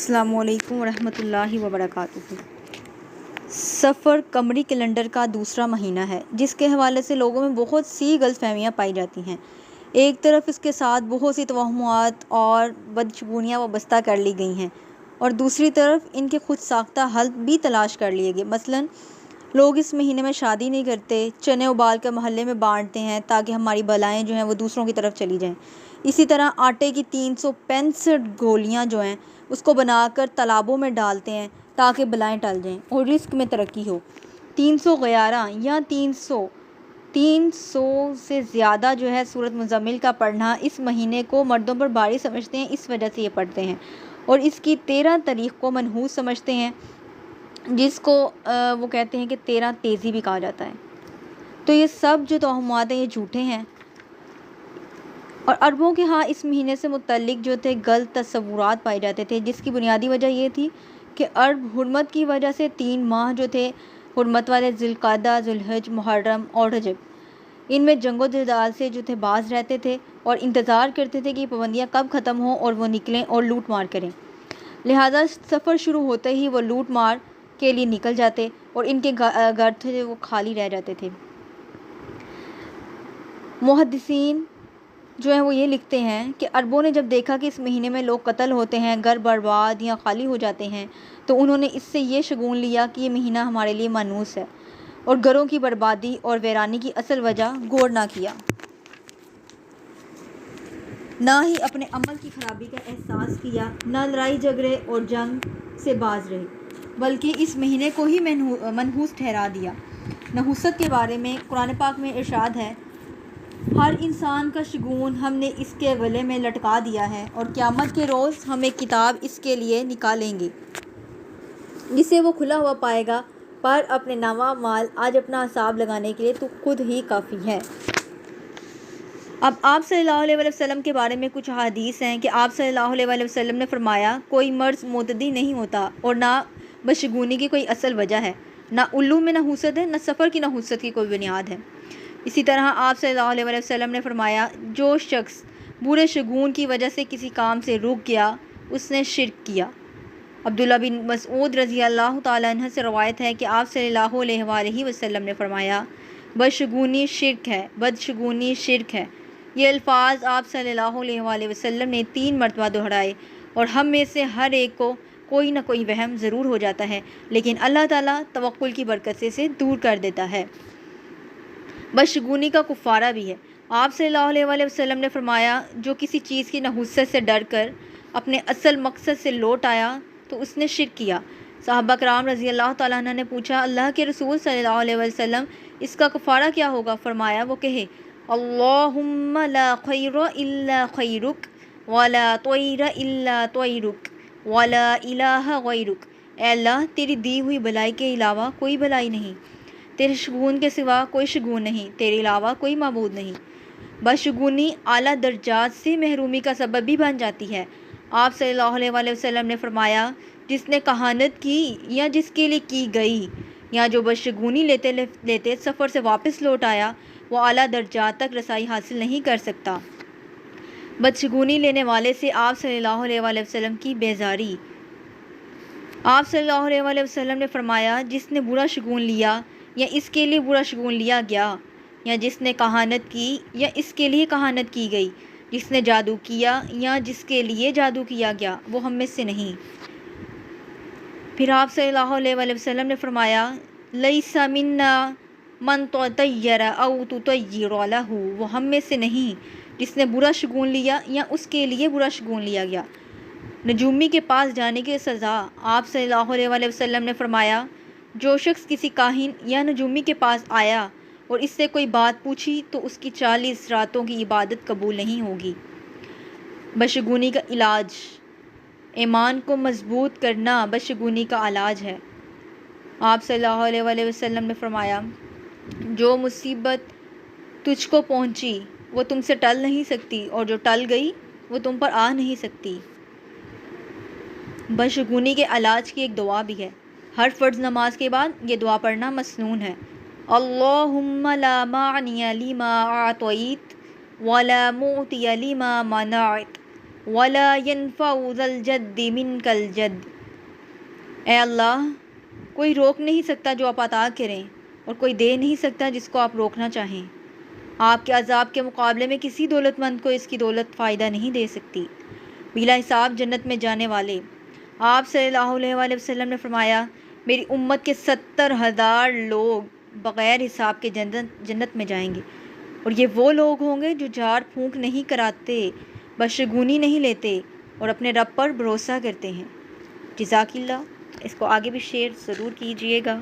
السلام علیکم ورحمۃ اللہ وبرکاتہ۔ سفر قمری کیلنڈر کا دوسرا مہینہ ہے جس کے حوالے سے لوگوں میں بہت سی غلط فہمیاں پائی جاتی ہیں۔ ایک طرف اس کے ساتھ بہت سی توہمات اور بدشگونیاں وابستہ کر لی گئی ہیں اور دوسری طرف ان کے خود ساختہ حل بھی تلاش کر لیے گئے۔ مثلاً لوگ اس مہینے میں شادی نہیں کرتے، چنے ابال کر محلے میں بانٹتے ہیں تاکہ ہماری بلائیں جو ہیں وہ دوسروں کی طرف چلی جائیں۔ اسی طرح آٹے کی 365 گولیاں جو ہیں اس کو بنا کر تالابوں میں ڈالتے ہیں تاکہ بلائیں ٹل جائیں اور رزق میں ترقی ہو۔ 311 یا 300 سے زیادہ جو ہے سورۃ مزمل کا پڑھنا اس مہینے کو مردوں پر بھاری سمجھتے ہیں، اس وجہ سے یہ پڑھتے ہیں اور اس کی 13 تاریخ کو منحوس سمجھتے ہیں جس کو وہ کہتے ہیں کہ 13 تیزی بھی کہا جاتا ہے۔ تو یہ سب جو توہمات ہیں یہ جھوٹے ہیں اور عربوں کے ہاں اس مہینے سے متعلق جو تھے غلط تصورات پائے جاتے تھے، جس کی بنیادی وجہ یہ تھی کہ عرب حرمت کی وجہ سے 3 ماہ جو تھے حرمت والے ذی القعدہ، ذی الحج، محرم اور رجب، ان میں جنگ و جدال سے جو تھے باز رہتے تھے اور انتظار کرتے تھے کہ یہ پابندیاں کب ختم ہوں اور وہ نکلیں اور لوٹ مار کریں۔ لہٰذا سفر شروع ہوتے ہی وہ لوٹ مار کے لیے نکل جاتے اور ان کے گھر تھے وہ خالی رہ جاتے تھے۔ محدثین جو ہیں وہ یہ لکھتے ہیں کہ عربوں نے جب دیکھا کہ اس مہینے میں لوگ قتل ہوتے ہیں، گھر برباد یا خالی ہو جاتے ہیں، تو انہوں نے اس سے یہ شگون لیا کہ یہ مہینہ ہمارے لیے مانوس ہے اور گھروں کی بربادی اور ویرانی کی اصل وجہ غور نہ کیا، نہ ہی اپنے عمل کی خرابی کا احساس کیا، نہ لڑائی جھگڑے اور جنگ سے باز رہے، بلکہ اس مہینے کو ہی منحوس ٹھہرا دیا۔ نحوست کے بارے میں قرآن پاک میں ارشاد ہے، ہر انسان کا شگون ہم نے اس کے گلے میں لٹکا دیا ہے اور قیامت کے روز ہم ایک کتاب اس کے لیے نکالیں گے جسے وہ کھلا ہوا پائے گا، پر اپنے نامہ اعمال آج اپنا حساب لگانے کے لیے تو خود ہی کافی ہے۔ اب آپ صلی اللہ علیہ وسلم کے بارے میں کچھ احادیث ہیں کہ آپ صلی اللہ علیہ وسلم نے فرمایا، کوئی مرض معتدی نہیں ہوتا اور نہ بدشگونی کی کوئی اصل وجہ ہے، نہ الو میں نحوست ہے، نہ سفر کی نحوست کی کوئی بنیاد ہے۔ اسی طرح آپ صلی اللہ علیہ وسلم نے فرمایا، جو شخص برے شگون کی وجہ سے کسی کام سے رک گیا اس نے شرک کیا۔ عبداللہ بن مسعود رضی اللہ تعالیٰ عنہ سے روایت ہے کہ آپ صلی اللہ علیہ وآلہ وسلم نے فرمایا، بدشگونی شرک ہے، بدشگونی شرک ہے۔ یہ الفاظ آپ صلی اللہ علیہ وآلہ وسلم نے 3 مرتبہ دہرائے اور ہم میں سے ہر ایک کو کوئی نہ کوئی وہم ضرور ہو جاتا ہے، لیکن اللہ تعالیٰ توکل کی برکت سے اسے دور کر دیتا ہے۔ بدشگونی کا کفارہ بھی ہے۔ آپ صلی اللہ علیہ وآلہ وسلم نے فرمایا، جو کسی چیز کی نحوست سے ڈر کر اپنے اصل مقصد سے لوٹ آیا تو اس نے شرک کیا۔ صحابہ کرام رضی اللہ تعالیٰ عنہ نے پوچھا، اللہ کے رسول صلی اللہ علیہ وسلم اس کا کفارہ کیا ہوگا؟ فرمایا، وہ کہے، اللہم لا خیر الا خیرک ولا طیر الا طیرک ولا الہ غیرک۔ اے اللہ، تیری دی ہوئی بلائی کے علاوہ کوئی بلائی نہیں، تیرے شگون کے سوا کوئی شگون نہیں، تیرے علاوہ کوئی معبود نہیں۔ بدشگونی اعلیٰ درجات سے محرومی کا سبب بھی بن جاتی ہے۔ آپ صلی اللہ علیہ وآلہ وسلم نے فرمایا، جس نے کہانت کی یا جس کے لیے کی گئی یا جو بدشگونی لیتے سفر سے واپس لوٹ آیا، وہ اعلیٰ درجات تک رسائی حاصل نہیں کر سکتا۔ بدشگونی لینے والے سے آپ صلی اللہ علیہ وآلہ وسلم کی بیزاری۔ آپ صلی اللہ علیہ وآلہ وسلم نے فرمایا، جس نے برا شگون لیا یا اس کے لیے برا شگون لیا گیا، یا جس نے کہانت کی یا اس کے لیے کہانت کی گئی، جس نے جادو کیا یا جس کے لیے جادو کیا گیا، وہ ہم میں سے نہیں۔ پھر آپ صلی اللہ علیہ وآلہ وسلم نے فرمایا، لیس منا من تطیر او تطیر لہ، وہ ہم میں سے نہیں جس نے برا شگون لیا یا اس کے لیے برا شگون لیا گیا۔ نجومی کے پاس جانے کی سزا۔ آپ صلی اللہ علیہ وآلہ وسلم نے فرمایا، جو شخص کسی کاہن یا نجومی کے پاس آیا اور اس سے کوئی بات پوچھی تو اس کی 40 راتوں کی عبادت قبول نہیں ہوگی۔ بدشگونی کا علاج۔ ایمان کو مضبوط کرنا بدشگونی کا علاج ہے۔ آپ صلی اللہ علیہ وآلہ وسلم نے فرمایا، جو مصیبت تجھ کو پہنچی وہ تم سے ٹل نہیں سکتی اور جو ٹل گئی وہ تم پر آ نہیں سکتی۔ بدشگونی کے علاج کی ایک دعا بھی ہے۔ ہر فرض نماز کے بعد یہ دعا پڑھنا مسنون ہے، اللہم لا معنی لما اعطیت ولا معطی لما منعت ولا ينفع ذا الجد منك الجد۔ اے اللہ، کوئی روک نہیں سکتا جو آپ عطا کریں، اور کوئی دے نہیں سکتا جس کو آپ روکنا چاہیں۔ آپ کے عذاب کے مقابلے میں کسی دولت مند کو اس کی دولت فائدہ نہیں دے سکتی۔ بلا حساب جنت میں جانے والے۔ آپ صلی اللہ علیہ وآلہ وسلم نے فرمایا، میری امت کے 70,000 لوگ بغیر حساب کے جنت میں جائیں گے، اور یہ وہ لوگ ہوں گے جو جھاڑ پھونک نہیں کراتے، بشگونی نہیں لیتے، اور اپنے رب پر بھروسہ کرتے ہیں۔ جزاک اللہ۔ اس کو آگے بھی شیئر ضرور کیجیے گا۔